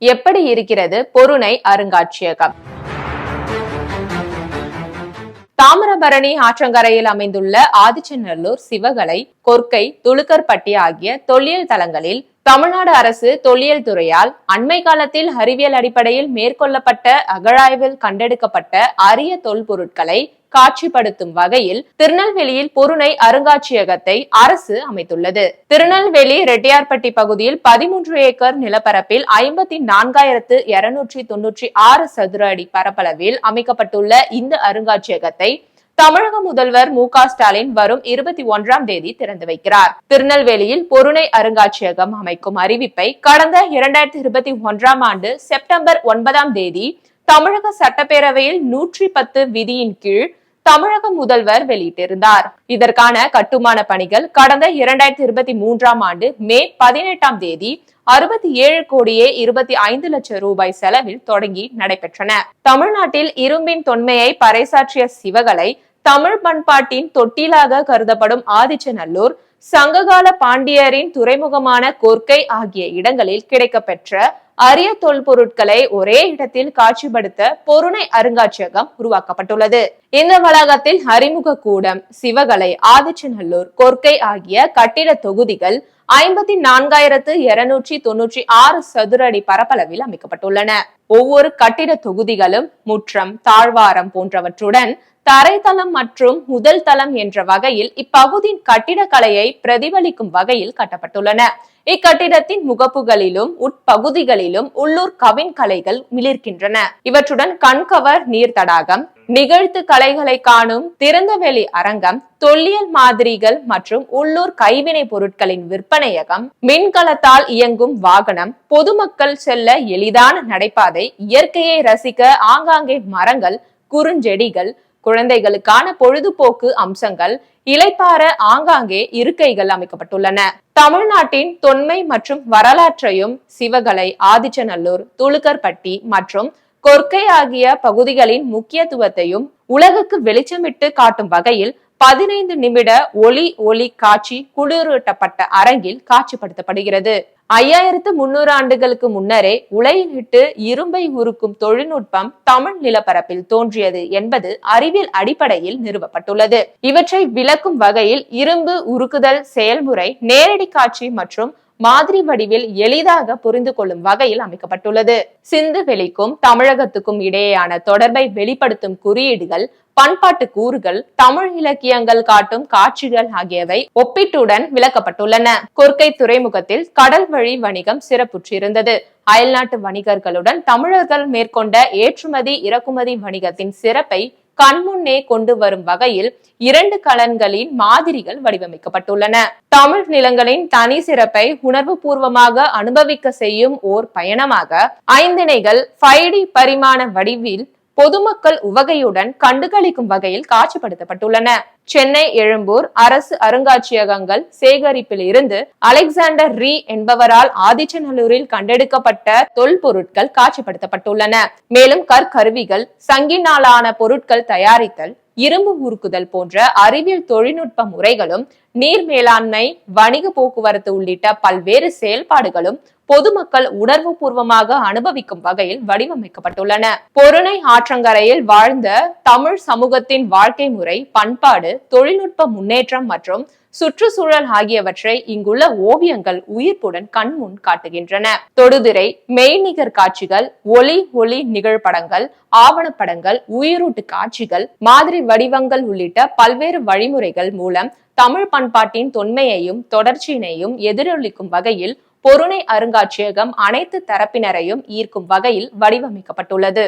எப்படி இருக்கிறது பொருணை அருங்காட்சியகம்? தாமிரபரணி ஆற்றங்கரையில் அமைந்துள்ள ஆதிச்சநல்லூர், சிவகலை, கொர்க்கை, துலுக்கர்பட்டி ஆகிய தொல்லியல் தலங்களில் தமிழ்நாடு அரசு தொல்லியல் துறையால் அண்மை காலத்தில் அறிவியல் அடிப்படையில் மேற்கொள்ளப்பட்ட அகழாய்வில் கண்டெடுக்கப்பட்ட அரிய தொல்பொருட்களை காட்சிப்படுத்தும் வகையில் திருநெல்வேலியில் பொருணை அருங்காட்சியகத்தை அரசு அமைத்துள்ளது. திருநெல்வேலி ரெட்டியார்பட்டி பகுதியில் 13 ஏக்கர் நிலப்பரப்பில் 54,296 சதுர அடி பரப்பளவில் அமைக்கப்பட்டுள்ள இந்த அருங்காட்சியகத்தை தமிழக முதல்வர் மு.க.ஸ்டாலின் வரும் 21ஆம் தேதி திறந்து வைக்கிறார். திருநெல்வேலியில் பொருணை அருங்காட்சியகம் அமைக்கும் அறிவிப்பை கடந்த 2021ஆம் ஆண்டு செப்டம்பர் 9ஆம் தேதி தமிழக சட்டப்பேரவையில் 110 விதியின் கீழ் தமிழக முதல்வர் வெளியிட்டிருந்தார். இதற்கான கட்டுமான பணிகள் கடந்த 2023ஆம் ஆண்டு மே 18ஆம் தேதி 67 கோடியே 25 லட்சம் ரூபாய் செலவில் தொடங்கி நடைபெற்றன. தமிழ்நாட்டில் இரும்பின் தொன்மையை பறைசாற்றிய சிவகலை, தமிழ் பண்பாட்டின் தொட்டிலாக கருதப்படும் ஆதிச்சநல்லூர், சங்ககால பாண்டியரின் துறைமுகமான கொர்க்கை ஆகிய இடங்களில் கிடைக்கப்பெற்ற அரிய தொல்பொருட்களை ஒரே இடத்தில் காட்சிப்படுத்த பொருணை அருங்காட்சியகம் உருவாக்கப்பட்டுள்ளது. இந்த வளாகத்தில் அறிமுக கூடம், சிவகலை, ஆதிச்சநல்லூர், கொர்க்கை ஆகிய கட்டிட தொகுதிகள் 54,296 சதுர அடி பரப்பளவில் அமைக்கப்பட்டுள்ளன. ஒவ்வொரு கட்டிட தொகுதிகளும் முற்றம், தாழ்வாரம் போன்றவற்றுடன் தரைத்தளம் மற்றும் முதல் தளம் என்ற வகையில் இப்பகுதியின் கட்டிடக்கலையை பிரதிபலிக்கும் வகையில் கட்டப்பட்டுள்ளன. இக்கட்டிடத்தின் முகப்புகளிலும் உட்பகுதிகளிலும் உள்ளூர் கவின் கலைகள் மிளிர்கின்றன. இவற்றுடன் கண்கவர் நீர் தடாகம், நிகழ்த்து கலைகளை காணும் திறந்தவெளி அரங்கம், தொல்லியல் மாதிரிகள் மற்றும் உள்ளூர் கைவினை பொருட்களின் விற்பனையகம், மின்கலத்தால் இயங்கும் வாகனம், பொதுமக்கள் செல்ல எளிதான நடைபாதை, இயற்கையை ரசிக்க ஆங்காங்கே மரங்கள், குறுஞ்செடிகள், குழந்தைகளுக்கான பொழுதுபோக்கு அம்சங்கள், இலைப்பார ஆங்காங்கே இருக்கைகள் அமைக்கப்பட்டுள்ளன. தமிழ்நாட்டின் தொன்மை மற்றும் வரலாற்றையும் சிவகலை, ஆதிச்சநல்லூர், துலுக்கர்பட்டி மற்றும் கொர்க்கை ஆகிய பகுதிகளின் முக்கியத்துவத்தையும் உலகுக்கு வெளிச்சமிட்டு காட்டும் வகையில் 15 நிமிட ஒளி காட்சி குளிரூட்டப்பட்ட அரங்கில் காட்சிப்படுத்தப்படுகிறது. 5300 ஆண்டுகளுக்கு முன்னரே உலையிலிட்டு இரும்பை உருக்கும் தொழில்நுட்பம் தமிழ் நிலப்பரப்பில் தோன்றியது என்பது அறிவியல் அடிப்படையில் நிறுவப்பட்டுள்ளது. இவற்றை விளக்கும் வகையில் இரும்பு உருக்குதல் செயல்முறை நேரடி காட்சி மற்றும் மாதிரி வடிவில் எளிதாக புரிந்து கொள்ளும் வகையில் அமைக்கப்பட்டுள்ளது. சிந்து வெளிக்கும் தமிழகத்துக்கும் இடையேயான தொடர்பை வெளிப்படுத்தும் குறியீடுகள், பண்பாட்டு கூறுகள், தமிழ் இலக்கியங்கள் காட்டும் காட்சிகள் ஆகியவை ஒப்பீட்டுடன் விளக்கப்பட்டுள்ளன. கொர்க்கை துறைமுகத்தில் கடல் வழி வணிகம் சிறப்புற்றிருந்தது. அயல்நாட்டு வணிகர்களுடன் தமிழர்கள் மேற்கொண்ட ஏற்றுமதி இறக்குமதி வணிகத்தின் சிறப்பை கண்முன்னே கொண்டு வரும் வகையில் 2 கலன்களின் மாதிரிகள் வடிவமைக்கப்பட்டுள்ளன. தமிழ் நிலங்களின் தனி சிறப்பை உணர்வு பூர்வமாக அனுபவிக்க செய்யும் ஓர் பயணமாக 5 திணைகள் 5D பரிமாண வடிவில் பொதுமக்கள் உவகையுடன் கண்டுகளிக்கும் வகையில் காட்சிப்படுத்தப்பட்டுள்ளன. சென்னை எழும்பூர் அரசு அருங்காட்சியகங்கள் சேகரிப்பில் இருந்து அலெக்சாண்டர் ரீ என்பவரால் ஆதிச்சநல்லூரில் கண்டெடுக்கப்பட்ட தொல்பொருட்கள் காட்சிப்படுத்தப்பட்டுள்ளன. மேலும் கற்கருவிகள், சங்கினாலான பொருட்கள் தயாரித்தல், இரும்பு உருக்குதல் போன்ற அறிவியல் தொழில்நுட்ப முறைகளும், நீர் மேலாண்மை, வணிக போக்குவரத்து உள்ளிட்ட பல்வேறு செயல்பாடுகளும் பொதுமக்கள் உணர்வு பூர்வமாக அனுபவிக்கும் வகையில் வடிவமைக்கப்பட்டுள்ளன. பொருணை ஆற்றங்கரையில் வாழ்ந்த தமிழ் சமூகத்தின் வாழ்க்கை முறை, பண்பாடு, தொழில்நுட்ப முன்னேற்றம் மற்றும் சுற்றுச்சூழல் ஆகியவற்றை இங்குள்ள ஓவியங்கள் உயிர்ப்புடன் கண்முன் காட்டுகின்றன. தொடுதிரை, மெய்நிகர் காட்சிகள், ஒளி நிகழ்படங்கள், ஆவணப்படங்கள், உயிரூட்டு காட்சிகள், மாதிரி வடிவங்கள் உள்ளிட்ட பல்வேறு வழிமுறைகள் மூலம் தமிழ் பண்பாட்டின் தொன்மையையும் தொடர்ச்சியினையும் எதிரொலிக்கும் வகையில் பொருணை அருங்காட்சியகம் அனைத்து தரப்பினரையும் ஈர்க்கும் வகையில் வடிவமைக்கப்பட்டுள்ளது.